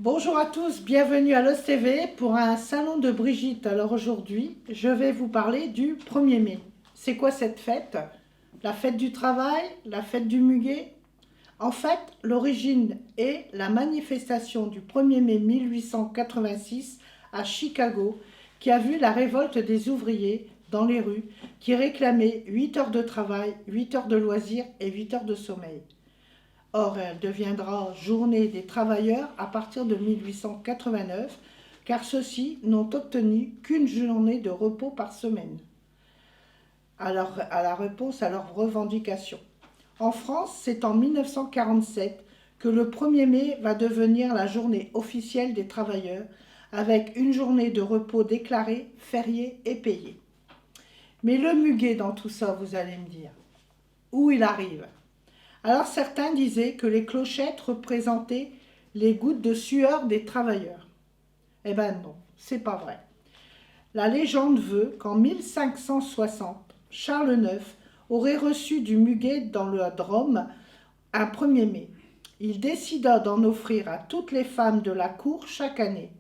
Bonjour à tous, bienvenue à l'OS TV pour un salon de Brigitte. Alors aujourd'hui, je vais vous parler du 1er mai. C'est quoi cette fête? La fête du travail? La fête du muguet? En fait, l'origine est la manifestation du 1er mai 1886 à Chicago qui a vu la révolte des ouvriers dans les rues qui réclamaient 8 heures de travail, 8 heures de loisirs et 8 heures de sommeil. Or, elle deviendra Journée des travailleurs à partir de 1889, car ceux-ci n'ont obtenu qu'une journée de repos par semaine, à la réponse à leurs revendications. En France, c'est en 1947 que le 1er mai va devenir la journée officielle des travailleurs, avec une journée de repos déclarée, fériée et payée. Mais le muguet dans tout ça, vous allez me dire, où il arrive? Alors certains disaient que les clochettes représentaient les gouttes de sueur des travailleurs. Eh ben non, c'est pas vrai. La légende veut qu'en 1560, Charles IX aurait reçu du muguet dans le Drôme un 1er mai. Il décida d'en offrir à toutes les femmes de la cour chaque année.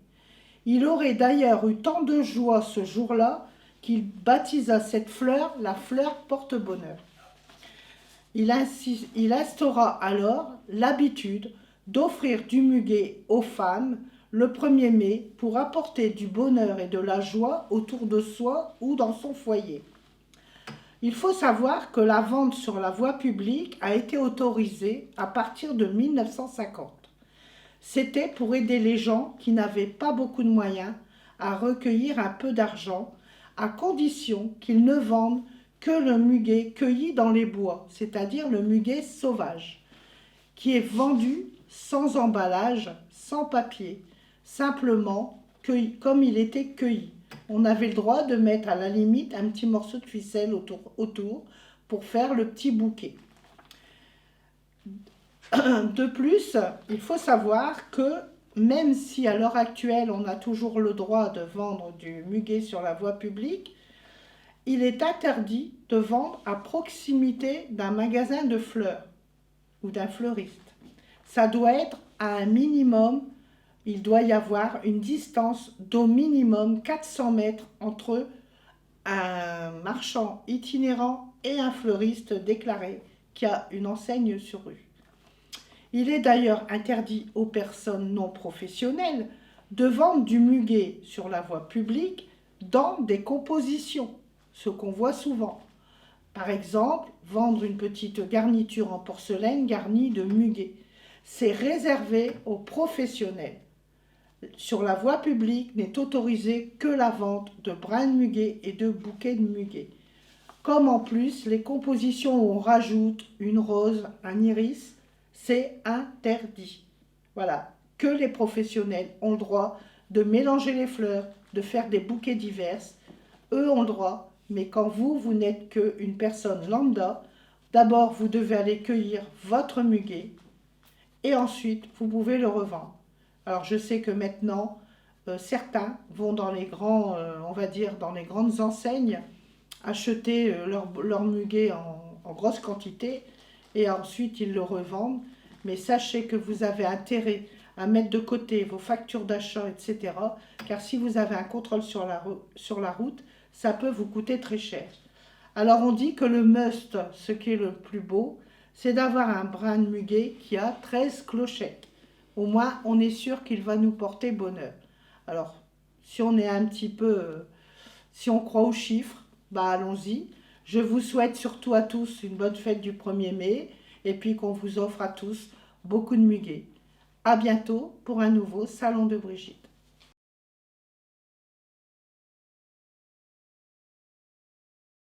Il aurait d'ailleurs eu tant de joie ce jour-là qu'il baptisa cette fleur la fleur porte-bonheur. Il instaura alors l'habitude d'offrir du muguet aux femmes le 1er mai pour apporter du bonheur et de la joie autour de soi ou dans son foyer. Il faut savoir que la vente sur la voie publique a été autorisée à partir de 1950. C'était pour aider les gens qui n'avaient pas beaucoup de moyens à recueillir un peu d'argent, à condition qu'ils ne vendent que le muguet cueilli dans les bois, c'est-à-dire le muguet sauvage, qui est vendu sans emballage, sans papier, simplement cueilli, comme il était cueilli. On avait le droit de mettre à la limite un petit morceau de ficelle autour pour faire le petit bouquet. De plus, il faut savoir que même si à l'heure actuelle on a toujours le droit de vendre du muguet sur la voie publique, il est interdit de vendre à proximité d'un magasin de fleurs ou d'un fleuriste. Ça doit être à un minimum, il doit y avoir une distance d'au minimum 400 mètres entre un marchand itinérant et un fleuriste déclaré qui a une enseigne sur rue. Il est d'ailleurs interdit aux personnes non professionnelles de vendre du muguet sur la voie publique dans des compositions, ce qu'on voit souvent. Par exemple, vendre une petite garniture en porcelaine garnie de muguet. C'est réservé aux professionnels. Sur la voie publique n'est autorisée que la vente de brins de muguet et de bouquets de muguet. Comme en plus, les compositions où on rajoute une rose, un iris, c'est interdit. Voilà, que les professionnels ont le droit de mélanger les fleurs, de faire des bouquets divers. Eux ont le droit, mais quand vous n'êtes qu'une personne lambda, d'abord vous devez aller cueillir votre muguet et ensuite vous pouvez le revendre. Alors je sais que maintenant, certains vont dans les grands, on va dire, dans les grandes enseignes, acheter leur muguet en grosse quantité et ensuite ils le revendent. Mais sachez que vous avez intérêt à mettre de côté vos factures d'achat, etc. Car si vous avez un contrôle sur la route, ça peut vous coûter très cher. Alors on dit que le must, ce qui est le plus beau, c'est d'avoir un brin de muguet qui a 13 clochettes. Au moins, on est sûr qu'il va nous porter bonheur. Alors, si on est un petit peu, si on croit aux chiffres, bah allons-y. Je vous souhaite surtout à tous une bonne fête du 1er mai et puis qu'on vous offre à tous beaucoup de muguet. À bientôt pour un nouveau salon de Brigitte.